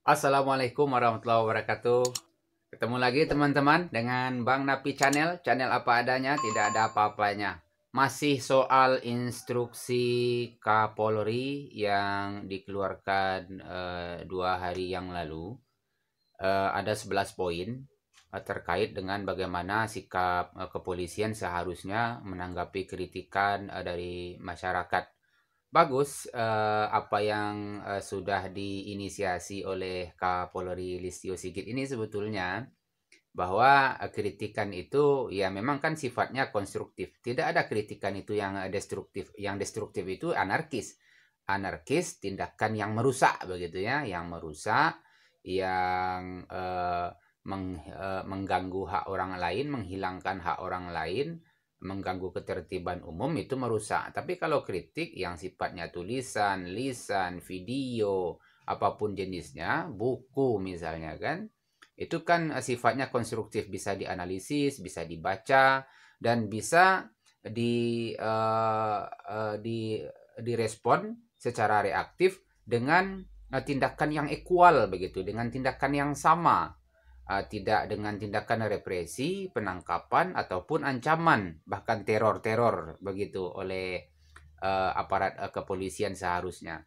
Assalamualaikum warahmatullahi wabarakatuh. Ketemu lagi teman-teman dengan Bang Napi Channel, channel apa adanya, tidak ada apa-apanya. Masih soal instruksi Kapolri yang dikeluarkan 2 hari yang lalu. Ada 11 poin terkait dengan bagaimana sikap kepolisian seharusnya menanggapi kritikan dari masyarakat. Bagus, apa yang sudah diinisiasi oleh Kapolri Listio Sigit ini sebetulnya bahwa kritikan itu ya memang kan sifatnya konstruktif. Tidak ada kritikan itu yang destruktif. Yang destruktif itu anarkis. Anarkis tindakan yang merusak begitu ya, yang merusak, yang mengganggu hak orang lain, menghilangkan hak orang lain, mengganggu ketertiban umum itu merusak. Tapi kalau kritik yang sifatnya tulisan, lisan, video, apapun jenisnya, buku misalnya kan, itu kan sifatnya konstruktif, bisa dianalisis, bisa dibaca, dan bisa di, uh, uh, di direspon secara reaktif dengan tindakan yang equal begitu, dengan tindakan yang sama. Tidak dengan tindakan represi, penangkapan ataupun ancaman, bahkan teror-teror begitu oleh aparat kepolisian seharusnya.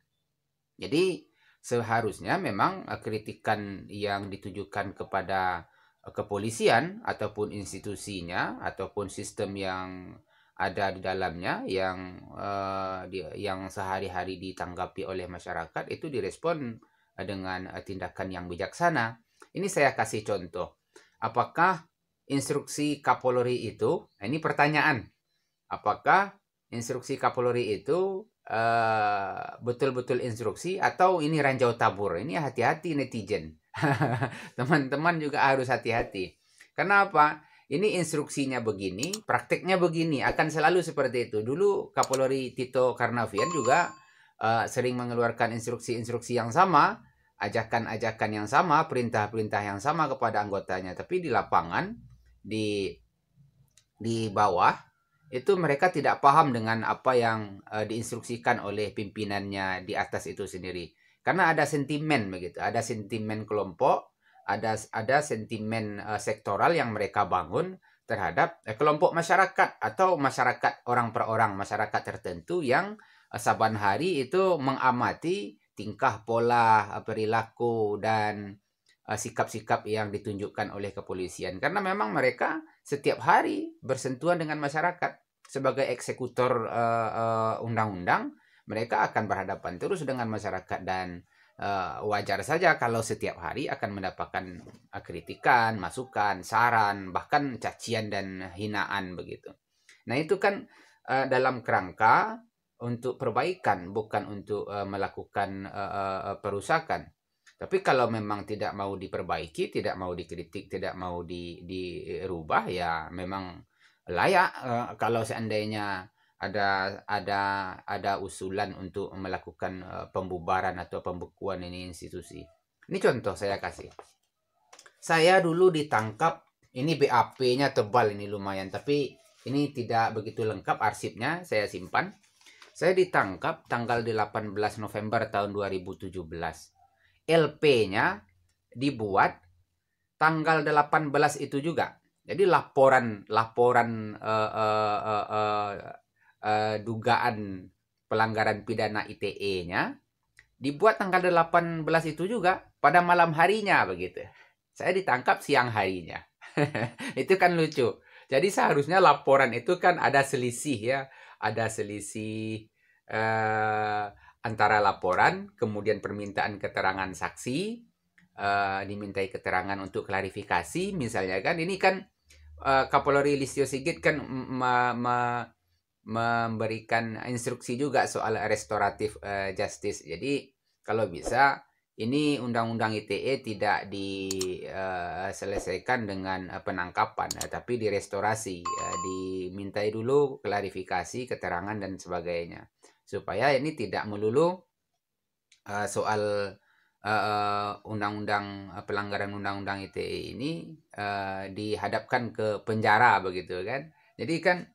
Jadi seharusnya memang kritikan yang ditujukan kepada kepolisian ataupun institusinya ataupun sistem yang ada di dalamnya yang sehari-hari ditanggapi oleh masyarakat itu direspon dengan tindakan yang bijaksana. Ini saya kasih contoh. Apakah instruksi Kapolri itu, ini pertanyaan, apakah instruksi Kapolri itu betul-betul instruksi atau ini ranjau tabur? Ini hati-hati netizen. Teman-teman juga harus hati-hati. Kenapa? Ini instruksinya begini, prakteknya begini, akan selalu seperti itu. Dulu Kapolri Tito Karnavian juga sering mengeluarkan instruksi-instruksi yang sama, ajakan-ajakan yang sama, perintah-perintah yang sama kepada anggotanya. Tapi di lapangan, di bawah itu mereka tidak paham dengan apa yang diinstruksikan oleh pimpinannya di atas itu sendiri. Karena ada sentimen begitu, ada sentimen kelompok, ada sentimen sektoral yang mereka bangun terhadap kelompok masyarakat atau masyarakat orang per orang, masyarakat tertentu yang saban hari itu mengamati tingkah pola perilaku dan sikap-sikap yang ditunjukkan oleh kepolisian. Karena memang mereka setiap hari bersentuhan dengan masyarakat sebagai eksekutor undang-undang, mereka akan berhadapan terus dengan masyarakat dan wajar saja kalau setiap hari akan mendapatkan kritikan, masukan, saran, bahkan cacian dan hinaan begitu. Nah, itu kan dalam kerangka untuk perbaikan, bukan untuk melakukan perusakan. Tapi kalau memang tidak mau diperbaiki, tidak mau dikritik, tidak mau dirubah, ya memang layak kalau seandainya ada usulan untuk melakukan pembubaran atau pembekuan ini institusi. Ini contoh saya kasih. Saya dulu ditangkap, ini BAP-nya tebal ini lumayan, tapi ini tidak begitu lengkap arsipnya, saya simpan. Saya ditangkap tanggal 18 November tahun 2017. LP-nya dibuat tanggal 18 itu juga. Jadi laporan laporan dugaan pelanggaran pidana ITE-nya dibuat tanggal 18 itu juga pada malam harinya begitu. Saya ditangkap siang harinya. Itu kan lucu. Jadi seharusnya laporan itu kan ada selisih ya, ada selisih eh, antara laporan kemudian permintaan keterangan saksi, dimintai keterangan untuk klarifikasi misalnya kan. Ini kan Kapolri Listio Sigit kan memberikan instruksi juga soal restoratif justice. Jadi kalau bisa ini undang-undang ITE tidak diselesaikan dengan penangkapan, tapi direstorasi, dimintai dulu klarifikasi, keterangan dan sebagainya, supaya ini tidak melulu soal undang-undang pelanggaran undang-undang ITE ini dihadapkan ke penjara begitu kan. Jadi kan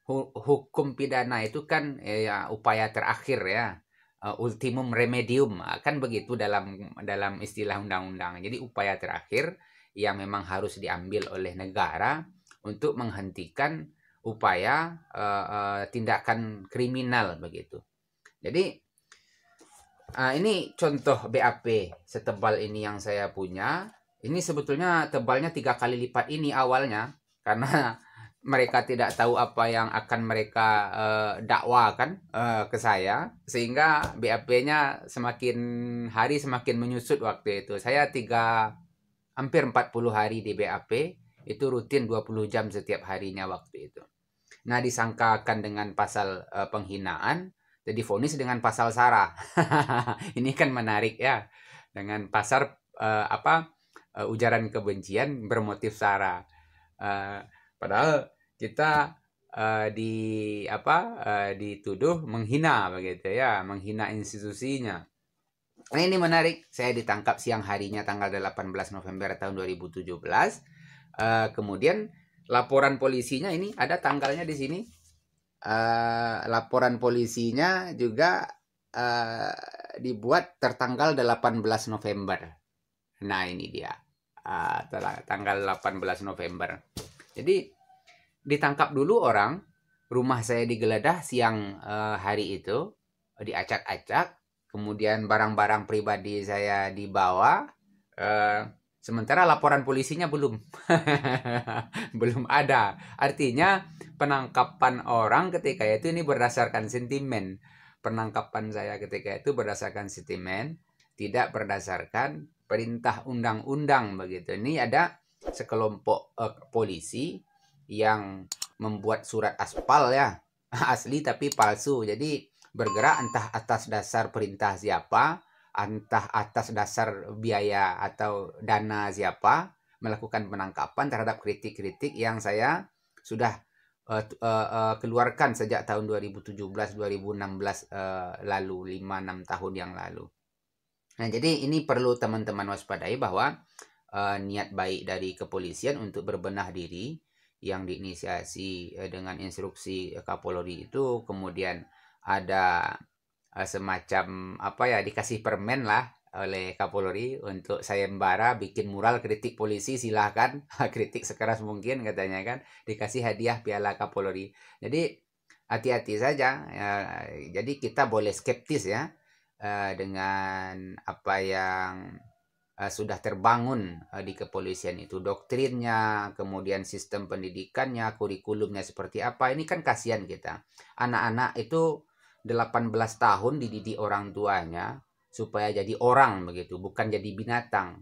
hukum pidana itu kan ya upaya terakhir ya. ultimum remedium, kan begitu dalam istilah undang-undang. Jadi upaya terakhir yang memang harus diambil oleh negara untuk menghentikan upaya tindakan kriminal begitu. Jadi ini contoh BAP setebal ini yang saya punya. Ini sebetulnya tebalnya 3 kali lipat ini awalnya, karena mereka tidak tahu apa yang akan mereka dakwakan ke saya, sehingga BAP-nya semakin hari semakin menyusut waktu itu. Saya hampir 40 hari di BAP, itu rutin 20 jam setiap harinya waktu itu. Nah, disangkakan dengan pasal penghinaan, jadi vonis dengan pasal sara. Ini kan menarik ya, dengan pasal ujaran kebencian bermotif sara. Padahal kita dituduh menghina begitu ya, menghina institusinya. Nah, ini menarik. Saya ditangkap siang harinya tanggal 18 November tahun 2017. Kemudian laporan polisinya ini ada tanggalnya di sini. Laporan polisinya juga dibuat tertanggal 18 November. Nah, ini dia. Tanggal 18 November. Jadi ditangkap dulu orang, rumah saya digeledah siang hari itu, diacak-acak, kemudian barang-barang pribadi saya dibawa, sementara laporan polisinya belum. Belum ada. Artinya penangkapan orang ketika itu ini berdasarkan sentimen. Penangkapan saya ketika itu berdasarkan sentimen, tidak berdasarkan perintah undang-undang begitu. Ini ada sekelompok polisi yang membuat surat aspal ya, asli tapi palsu. Jadi bergerak entah atas dasar perintah siapa, entah atas dasar biaya atau dana siapa, melakukan penangkapan terhadap kritik-kritik yang saya sudah keluarkan sejak tahun 2017-2016 lalu, 5-6 tahun yang lalu. Nah, jadi ini perlu teman-teman waspadai bahwa niat baik dari kepolisian untuk berbenah diri yang diinisiasi dengan instruksi Kapolri itu, kemudian ada semacam dikasih permen lah oleh Kapolri untuk sayembara bikin mural kritik polisi, silahkan kritik sekeras mungkin katanya kan, dikasih hadiah piala Kapolri. Jadi hati-hati saja jadi kita boleh skeptis ya dengan apa yang sudah terbangun di kepolisian itu, doktrinnya, kemudian sistem pendidikannya, kurikulumnya seperti apa. Ini kan kasihan kita. Anak-anak itu 18 tahun dididik orang tuanya supaya jadi orang begitu, bukan jadi binatang.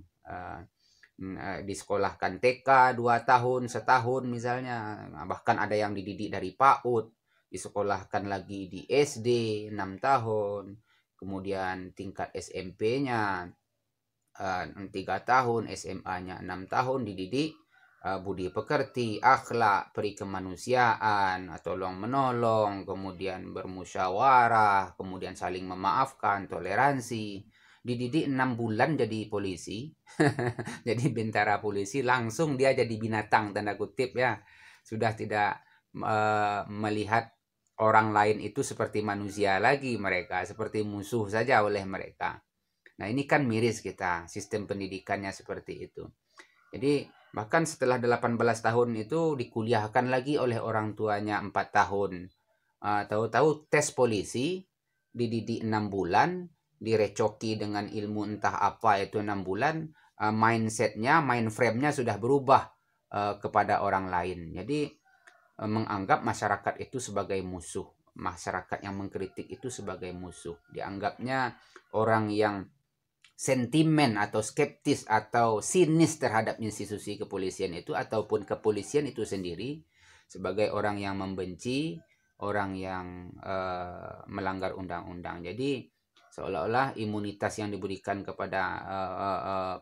Disekolahkan TK 2 tahun, setahun misalnya. Bahkan ada yang dididik dari PAUD, disekolahkan lagi di SD 6 tahun. Kemudian tingkat SMP-nya 3 tahun, SMA-nya 6 tahun dididik budi pekerti, akhlak, peri kemanusiaan, tolong menolong, kemudian bermusyawarah, kemudian saling memaafkan, toleransi. Dididik 6 bulan jadi polisi. Jadi bintara polisi, langsung dia jadi binatang tanda kutip ya. Sudah tidak melihat orang lain itu seperti manusia lagi, mereka seperti musuh saja oleh mereka. Nah, ini kan miris kita, sistem pendidikannya seperti itu. Jadi, bahkan setelah 18 tahun itu dikuliahkan lagi oleh orang tuanya 4 tahun. Tahu-tahu tes polisi, dididik 6 bulan, direcoki dengan ilmu entah apa itu 6 bulan, mindsetnya, mindframe-nya sudah berubah kepada orang lain. Jadi, menganggap masyarakat itu sebagai musuh. Masyarakat yang mengkritik itu sebagai musuh. Dianggapnya orang yang sentimen atau skeptis atau sinis terhadap institusi kepolisian itu ataupun kepolisian itu sendiri sebagai orang yang membenci, orang yang melanggar undang-undang. Jadi seolah-olah imunitas yang diberikan kepada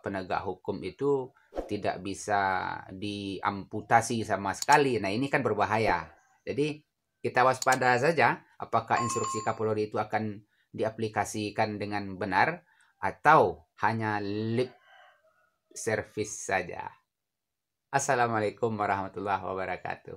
penegak hukum itu tidak bisa diamputasi sama sekali. Nah, ini kan berbahaya. Jadi kita waspada saja apakah instruksi Kapolri itu akan diaplikasikan dengan benar atau hanya lip service saja. Assalamualaikum warahmatullahi wabarakatuh.